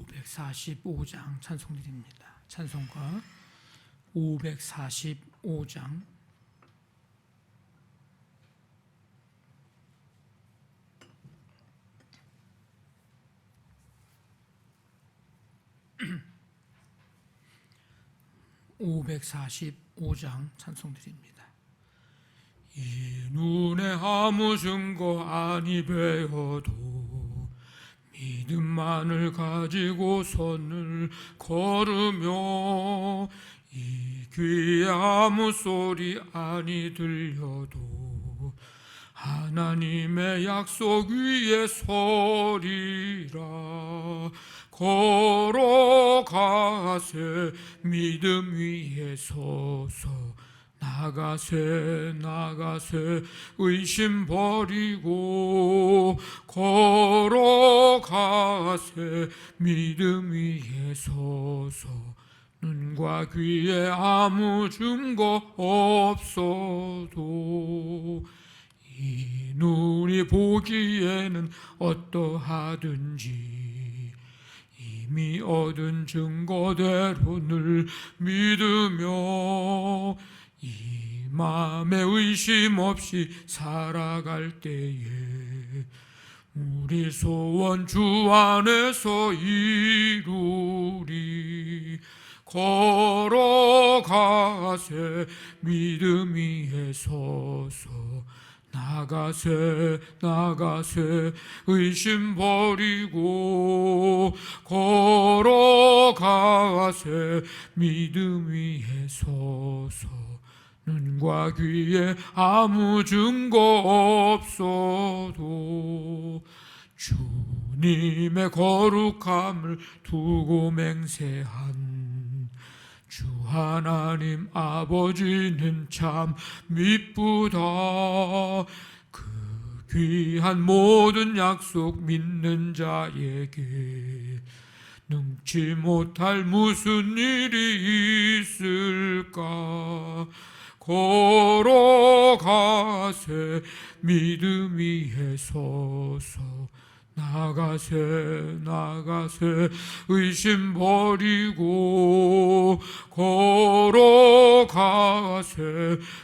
545장 찬송드립니다. 찬송가 545장. (545장) 찬송드립니다. 이 눈에 아무 증거 아니 배어도 믿음만을 가지고 선을 걸으며, 이 귀에 아무 소리 아니 들려도 하나님의 약속 위에 서리라. 걸어가세 믿음 위에 서서, 나가세 의심 버리고, 걸어가세 믿음 위에 서서, 눈과 귀에 아무 증거 없어도 이 눈이 보기에는 어떠하든지 이미 얻은 증거대로 늘 믿으며, 이 마음에 의심 없이 살아갈 때에 우리 소원 주 안에서 이루리. 걸어가세 믿음 위에 서서, 나가세 의심 버리고, 걸어가세 믿음 위에 서서, 눈과 귀에 아무 증거 없어도 주님의 거룩함을 두고 맹세한 주 하나님 아버지는 참 미쁘다. 그 귀한 모든 약속 믿는 자에게 능치 못할 무슨 일이 있을까. 걸어가세 믿음 위에 서서, 나가세 의심 버리고, 걸어가세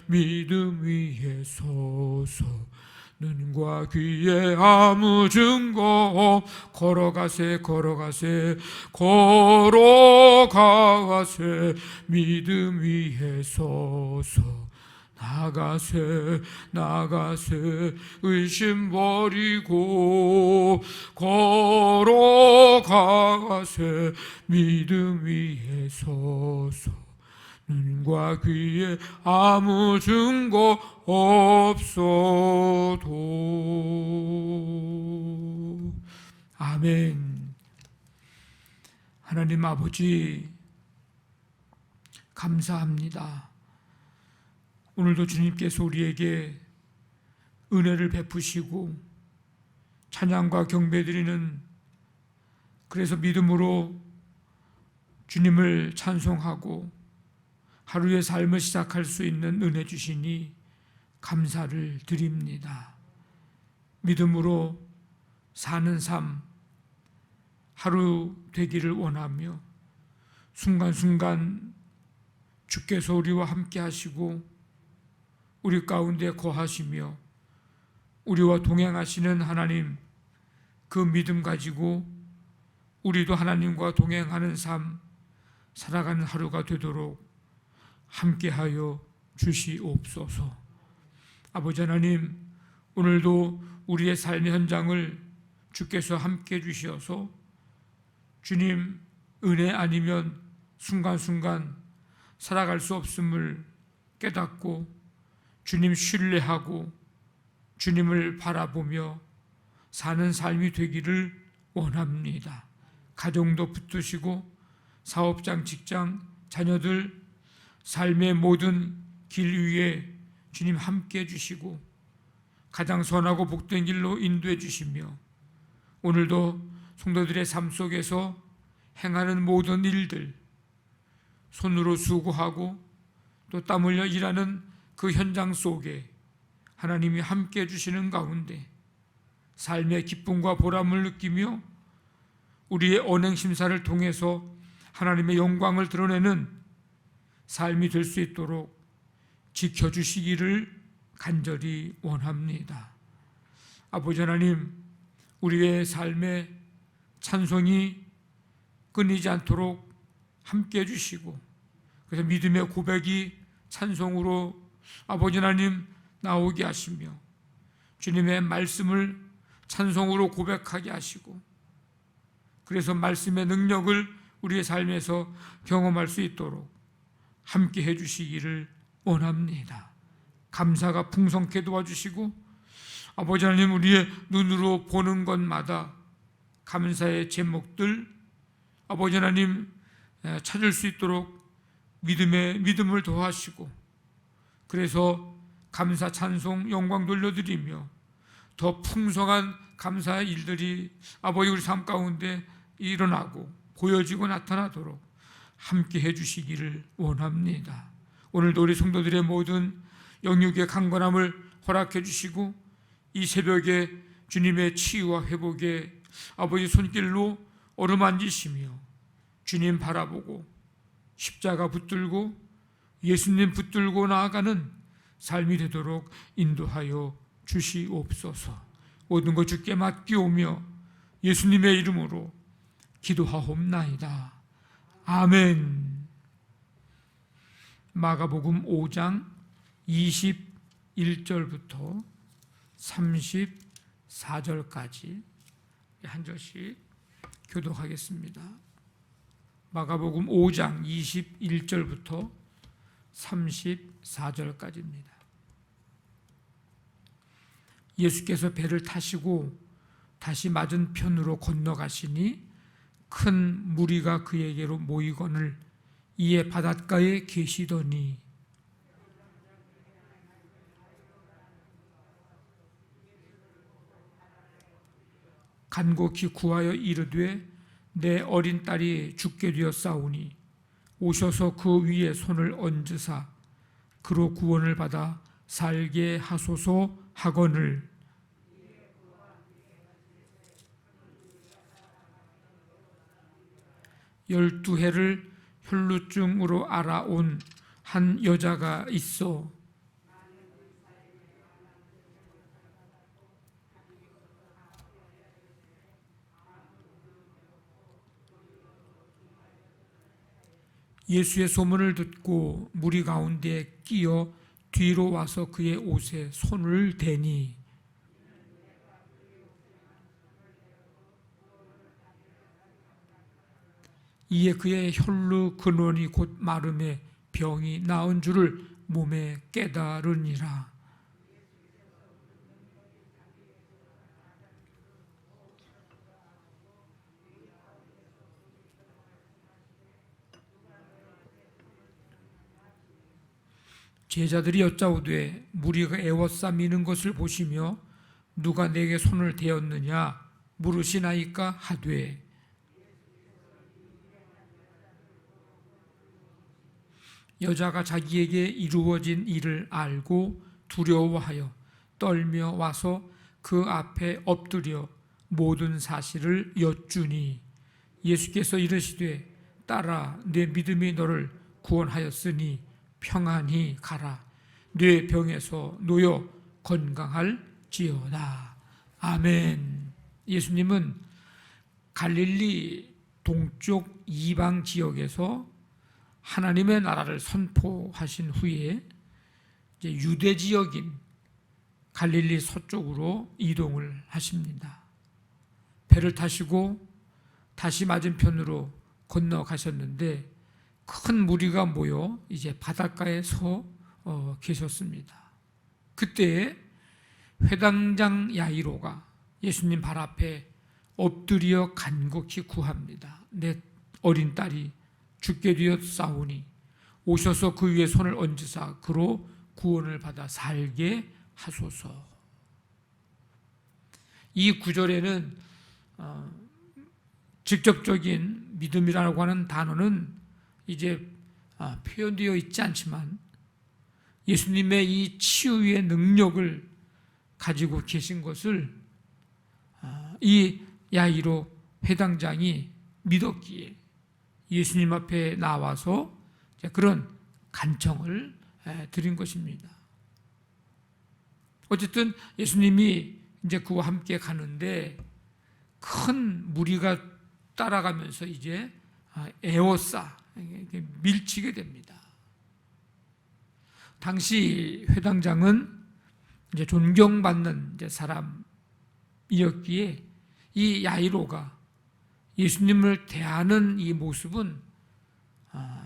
믿음 위에 서서, 눈과 귀에 아무 증거. 걸어가세 믿음 위에 서서, 나가세 의심 버리고, 걸어가세 믿음 위에 서서, 눈과 귀에 아무 증거 없어도. 아멘. 하나님 아버지, 감사합니다. 오늘도 주님께서 우리에게 은혜를 베푸시고 찬양과 경배드리는, 그래서 믿음으로 주님을 찬송하고 하루의 삶을 시작할 수 있는 은혜 주시니 감사를 드립니다. 믿음으로 사는 삶 하루 되기를 원하며, 순간순간 주께서 우리와 함께 하시고 우리 가운데 거하시며 우리와 동행하시는 하나님, 그 믿음 가지고 우리도 하나님과 동행하는 삶 살아가는 하루가 되도록 함께하여 주시옵소서. 아버지 하나님, 오늘도 우리의 삶의 현장을 주께서 함께 주시어서 주님 은혜 아니면 순간순간 살아갈 수 없음을 깨닫고 주님 신뢰하고 주님을 바라보며 사는 삶이 되기를 원합니다. 가정도 붙드시고 사업장, 직장, 자녀들 삶의 모든 길 위에 주님 함께 해주시고 가장 선하고 복된 길로 인도해 주시며, 오늘도 성도들의 삶 속에서 행하는 모든 일들, 손으로 수고하고 또 땀 흘려 일하는 그 현장 속에 하나님이 함께 해주시는 가운데 삶의 기쁨과 보람을 느끼며 우리의 언행심사를 통해서 하나님의 영광을 드러내는 삶이 될 수 있도록 지켜주시기를 간절히 원합니다. 아버지 하나님, 우리의 삶에 찬송이 끊이지 않도록 함께 해주시고, 그래서 믿음의 고백이 찬송으로 아버지 하나님 나오게 하시며, 주님의 말씀을 찬송으로 고백하게 하시고, 그래서 말씀의 능력을 우리의 삶에서 경험할 수 있도록 함께 해주시기를 원합니다. 감사가 풍성케 도와주시고, 아버지 하나님, 우리의 눈으로 보는 것마다 감사의 제목들 아버지 하나님 찾을 수 있도록 믿음을 더하시고, 그래서 감사 찬송 영광 돌려드리며 더 풍성한 감사의 일들이 아버지 우리 삶 가운데 일어나고 보여지고 나타나도록 함께 해주시기를 원합니다. 오늘도 우리 성도들의 모든 영육의 강건함을 허락해 주시고, 이 새벽에 주님의 치유와 회복에 아버지 손길로 어루만지시며 주님 바라보고 십자가 붙들고 예수님 붙들고 나아가는 삶이 되도록 인도하여 주시옵소서. 모든 것 주께 맡기오며 예수님의 이름으로 기도하옵나이다. 아멘. 마가복음 5장 21절부터 34절까지 한 절씩 교독하겠습니다. 마가복음 5장 21절부터 34절까지입니다. 예수께서 배를 타시고 다시 맞은편으로 건너가시니 큰 무리가 그에게로 모이거늘 이에 바닷가에 계시더니 간곡히 구하여 이르되 내 어린 딸이 죽게 되었사오니 오셔서 그 위에 손을 얹으사 그로 구원을 받아 살게 하소서 하거늘 열두 해를 혈루증으로 알아온 한 여자가 있어 예수의 소문을 듣고 무리 가운데 끼어 뒤로 와서 그의 옷에 손을 대니 이에 그의 혈루 근원이 곧 마름에 병이 나은 줄을 몸에 깨달으니라. 제자들이 여짜오되 무리가 애워싸미는 것을 보시며 누가 내게 손을 대었느냐 물으시나이까 하되 여자가 자기에게 이루어진 일을 알고 두려워하여 떨며 와서 그 앞에 엎드려 모든 사실을 여쭈니 예수께서 이르시되 딸아 내 믿음이 너를 구원하였으니 평안히 가라. 네 병에서 놓여 건강할지어다. 아멘. 예수님은 갈릴리 동쪽 이방 지역에서 하나님의 나라를 선포하신 후에 이제 유대 지역인 갈릴리 서쪽으로 이동을 하십니다. 배를 타시고 다시 맞은편으로 건너가셨는데 큰 무리가 모여 이제 바닷가에 서 계셨습니다. 그때 회당장 야이로가 예수님 발 앞에 엎드려 간곡히 구합니다. 내 어린 딸이 죽게 되었사오니 오셔서 그 위에 손을 얹으사 그로 구원을 받아 살게 하소서. 이 구절에는 직접적인 믿음이라고 하는 단어는 이제 표현되어 있지 않지만 예수님의 이 치유의 능력을 가지고 계신 것을 이 야이로 회당장이 믿었기에 예수님 앞에 나와서 그런 간청을 드린 것입니다. 어쨌든 예수님이 이제 그와 함께 가는데 큰 무리가 따라가면서 이제 에워싸 밀치게 됩니다. 당시 회당장은 이제 존경받는 이제 사람이었기에 이 야이로가 예수님을 대하는 이 모습은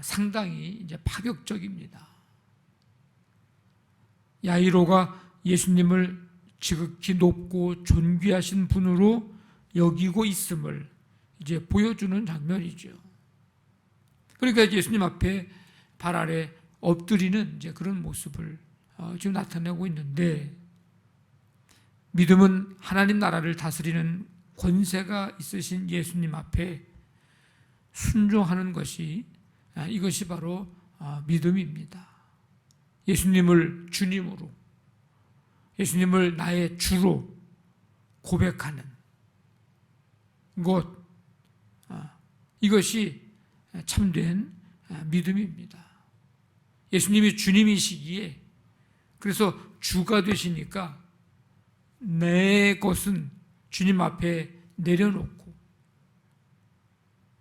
상당히 이제 파격적입니다. 야이로가 예수님을 지극히 높고 존귀하신 분으로 여기고 있음을 이제 보여주는 장면이죠. 그러니까 예수님 앞에 발 아래 엎드리는 이제 그런 모습을 지금 나타내고 있는데, 믿음은 하나님 나라를 다스리는 권세가 있으신 예수님 앞에 순종하는 것이, 이것이 바로 믿음입니다. 예수님을 주님으로, 예수님을 나의 주로 고백하는 것, 이것이 참된 믿음입니다. 예수님이 주님이시기에, 그래서 주가 되시니까 내 것은 주님 앞에 내려놓고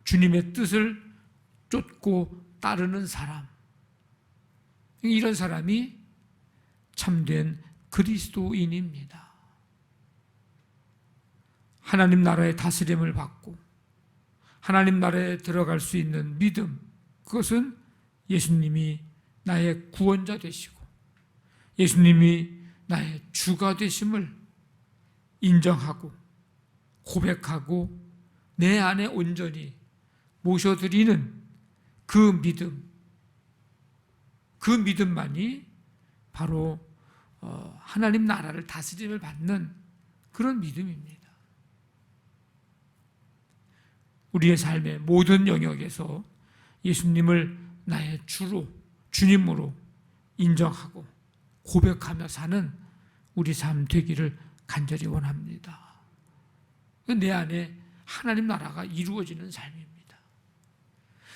주님의 뜻을 쫓고 따르는 사람, 이런 사람이 참된 그리스도인입니다. 하나님 나라의 다스림을 받고 하나님 나라에 들어갈 수 있는 믿음, 그것은 예수님이 나의 구원자 되시고 예수님이 나의 주가 되심을 인정하고 고백하고 내 안에 온전히 모셔드리는 그 믿음만이 바로 하나님 나라를 다스림을 받는 그런 믿음입니다. 우리의 삶의 모든 영역에서 예수님을 나의 주로, 주님으로 인정하고 고백하며 사는 우리 삶 되기를 간절히 원합니다. 내 안에 하나님 나라가 이루어지는 삶입니다.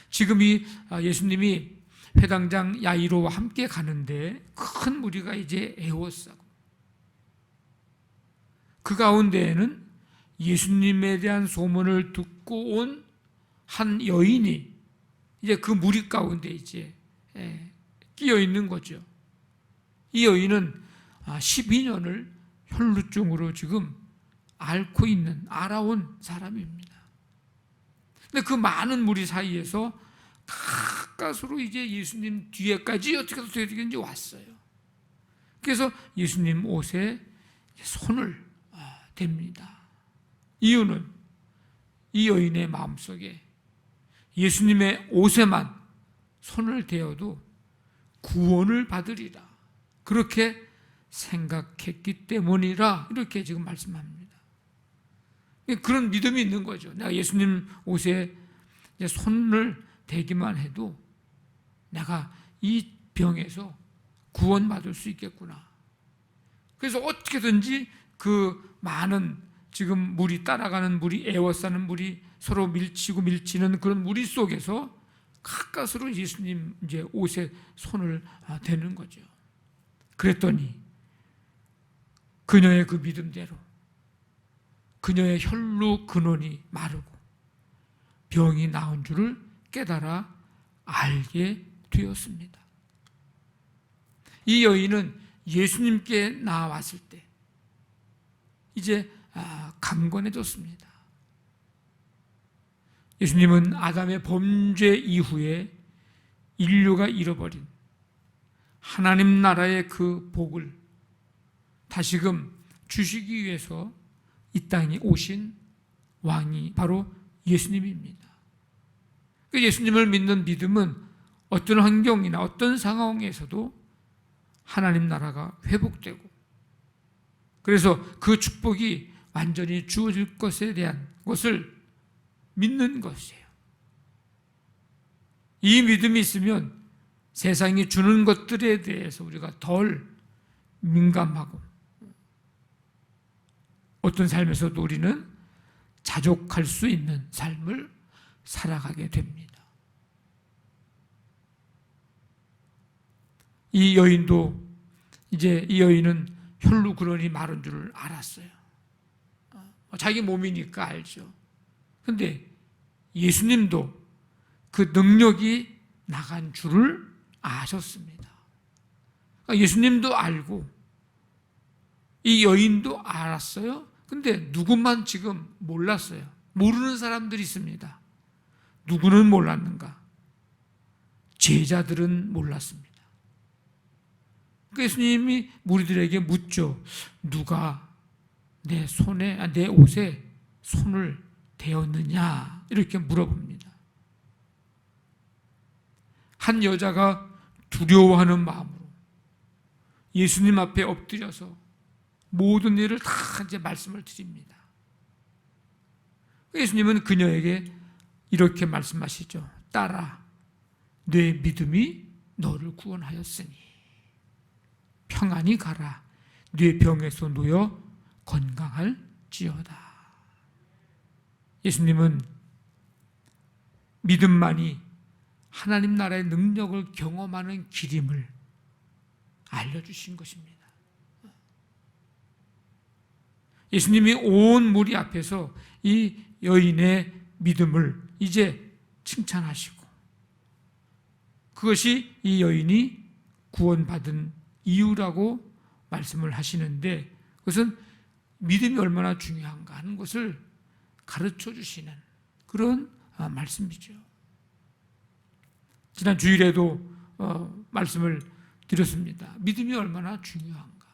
지금 이 예수님이 회당장 야이로와 함께 가는데 큰 무리가 이제 에워싸고, 그 가운데에는 예수님에 대한 소문을 듣고 온 한 여인이 이제 그 무리 가운데 이제 끼어 있는 거죠. 이 여인은 12년을 혈루증으로 지금 앓고 있는, 알아온 사람입니다. 근데 그 많은 무리 사이에서 가까스로 이제 예수님 뒤에까지 어떻게 되든지 왔어요. 그래서 예수님 옷에 손을 댑니다. 이유는 이 여인의 마음속에 예수님의 옷에만 손을 대어도 구원을 받으리라, 그렇게 생각했기 때문이라, 이렇게 지금 말씀합니다. 그런 믿음이 있는 거죠. 내가 예수님 옷에 손을 대기만 해도 내가 이 병에서 구원받을 수 있겠구나. 그래서 어떻게든지 그 많은 지금 무리, 따라가는 무리, 에워싸는 무리, 서로 밀치고 밀치는 그런 무리 속에서 가까스로 예수님 이제 옷에 손을 대는 거죠. 그랬더니 그녀의 그 믿음대로 그녀의 혈루 근원이 마르고 병이 나은 줄을 깨달아 알게 되었습니다. 이 여인은 예수님께 나왔을 때 이제 강건해졌습니다. 예수님은 아담의 범죄 이후에 인류가 잃어버린 하나님 나라의 그 복을 다시금 주시기 위해서 이 땅에 오신 왕이 바로 예수님입니다. 예수님을 믿는 믿음은 어떤 환경이나 어떤 상황에서도 하나님 나라가 회복되고, 그래서 그 축복이 완전히 주어질 것에 대한 것을 믿는 것이에요. 이 믿음이 있으면 세상이 주는 것들에 대해서 우리가 덜 민감하고, 어떤 삶에서도 우리는 자족할 수 있는 삶을 살아가게 됩니다. 이 여인도 이제 이 여인은 혈루 근원이 마른 줄을 알았어요. 자기 몸이니까 알죠. 그런데 예수님도 그 능력이 나간 줄을 아셨습니다. 예수님도 알고 이 여인도 알았어요. 근데 누구만 지금 몰랐어요. 모르는 사람들이 있습니다. 누구는 몰랐는가? 제자들은 몰랐습니다. 예수님이 무리들에게 묻죠. 누가 내 옷에 손을 대었느냐? 이렇게 물어봅니다. 한 여자가 두려워하는 마음으로 예수님 앞에 엎드려서 모든 일을 다 이제 말씀을 드립니다. 예수님은 그녀에게 이렇게 말씀하시죠. 딸아, 내 믿음이 너를 구원하였으니 평안히 가라. 네 병에서 놓여 건강할지어다. 예수님은 믿음만이 하나님 나라의 능력을 경험하는 길임을 알려주신 것입니다. 예수님이 온 무리 앞에서 이 여인의 믿음을 이제 칭찬하시고 그것이 이 여인이 구원받은 이유라고 말씀을 하시는데 그것은 믿음이 얼마나 중요한가 하는 것을 가르쳐 주시는 그런 말씀이죠. 지난 주일에도 말씀을 드렸습니다. 믿음이 얼마나 중요한가.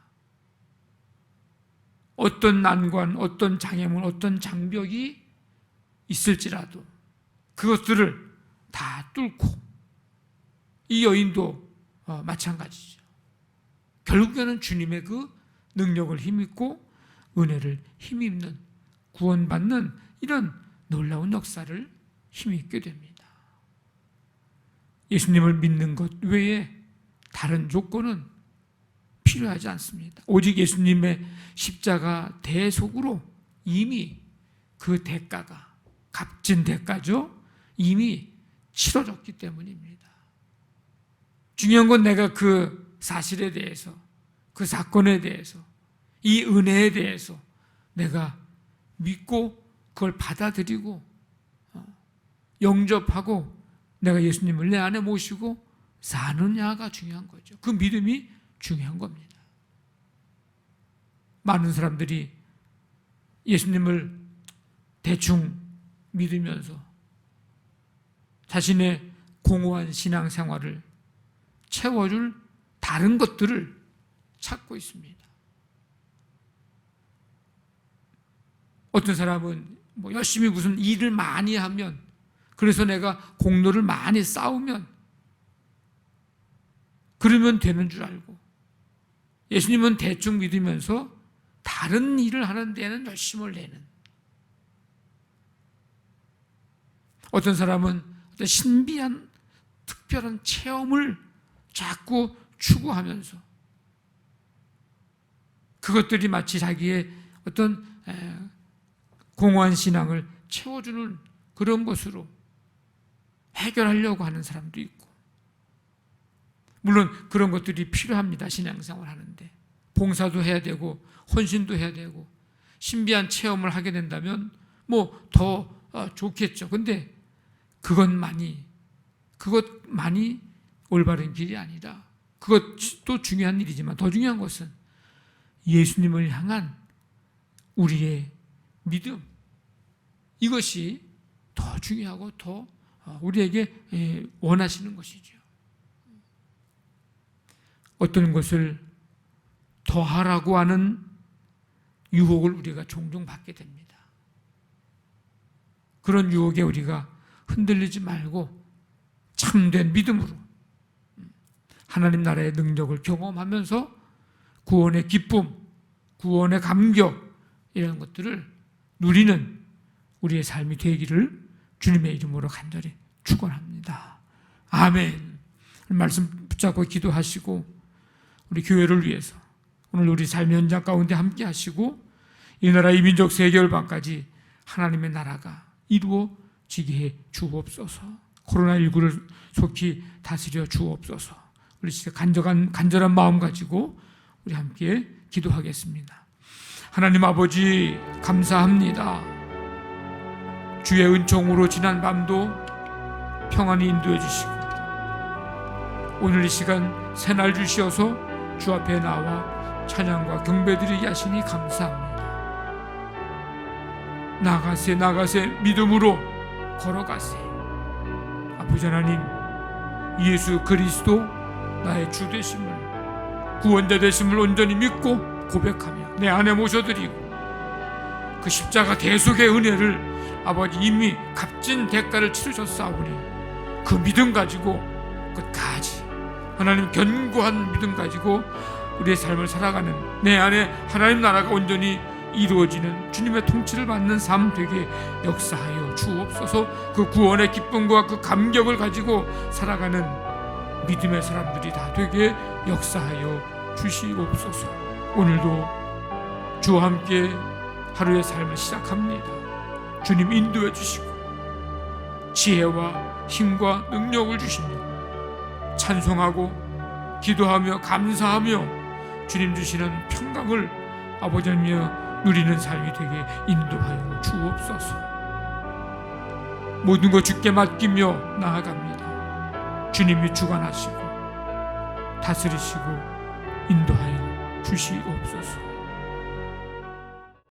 어떤 난관, 어떤 장애물, 어떤 장벽이 있을지라도 그것들을 다 뚫고 이 여인도 마찬가지죠. 결국에는 주님의 그 능력을 힘입고 은혜를 힘입는 구원받는 이런 놀라운 역사를 힘입게 됩니다. 예수님을 믿는 것 외에 다른 조건은 필요하지 않습니다. 오직 예수님의 십자가 대속으로 이미 그 대가가 값진 대가죠. 이미 치러졌기 때문입니다. 중요한 건 내가 그 사실에 대해서 그 사건에 대해서 이 은혜에 대해서 내가 믿고 그걸 받아들이고 영접하고 내가 예수님을 내 안에 모시고 사느냐가 중요한 거죠. 그 믿음이 중요한 겁니다. 많은 사람들이 예수님을 대충 믿으면서 자신의 공허한 신앙생활을 채워줄 다른 것들을 찾고 있습니다. 어떤 사람은 열심히 무슨 일을 많이 하면 그래서 내가 공로를 많이 쌓으면 그러면 되는 줄 알고 예수님은 대충 믿으면서 다른 일을 하는 데는 열심을 내는 어떤 사람은 어떤 신비한 특별한 체험을 자꾸 추구하면서 그것들이 마치 자기의 어떤 공허한 신앙을 채워주는 그런 것으로 해결하려고 하는 사람도 있고 물론 그런 것들이 필요합니다. 신앙생활 하는데 봉사도 해야 되고 헌신도 해야 되고 신비한 체험을 하게 된다면 뭐 더 좋겠죠. 근데 그것만이 올바른 길이 아니라 그것도 중요한 일이지만 더 중요한 것은 예수님을 향한 우리의 믿음 이것이 더 중요하고 더 우리에게 원하시는 것이죠. 어떤 것을 더 하라고 하는 유혹을 우리가 종종 받게 됩니다. 그런 유혹에 우리가 흔들리지 말고 참된 믿음으로 하나님 나라의 능력을 경험하면서 구원의 기쁨, 구원의 감격 이런 것들을 누리는 우리의 삶이 되기를 주님의 이름으로 간절히 축원합니다. 아멘. 말씀 붙잡고 기도하시고 우리 교회를 위해서 오늘 우리 삶의 현장 가운데 함께 하시고 이 나라 이 민족 세계 열방까지 하나님의 나라가 이루어지게 해 주옵소서. 코로나19를 속히 다스려 주옵소서. 우리 진짜 간절한 마음 가지고 우리 함께 기도하겠습니다. 하나님 아버지, 감사합니다. 주의 은총으로 지난 밤도 평안히 인도해 주시고 오늘 이 시간 새날 주시어서 주 앞에 나와 찬양과 경배드리게 하시니 감사합니다. 나가세 믿음으로 걸어가세. 아버지 하나님, 예수 그리스도 나의 주 되심을, 구원자 되심을 온전히 믿고 고백하며 내 안에 모셔드리고 그 십자가 대속의 은혜를 아버지 이미 값진 대가를 치르셨사오니 그 믿음 가지고 끝까지 하나님 견고한 믿음 가지고 우리의 삶을 살아가는 내 안에 하나님 나라가 온전히 이루어지는 주님의 통치를 받는 삶 되게 역사하여 주옵소서. 그 구원의 기쁨과 그 감격을 가지고 살아가는 믿음의 사람들이 다 되게 역사하여 주시옵소서. 오늘도 주와 함께 하루의 삶을 시작합니다. 주님 인도해 주시고 지혜와 힘과 능력을 주시며 찬송하고 기도하며 감사하며 주님 주시는 평강을 아버지 하나님 누리는 삶이 되게 인도하여 주옵소서. 모든 것 주께 맡기며 나아갑니다. 주님이 주관하시고 다스리시고 인도하여 주시옵소서.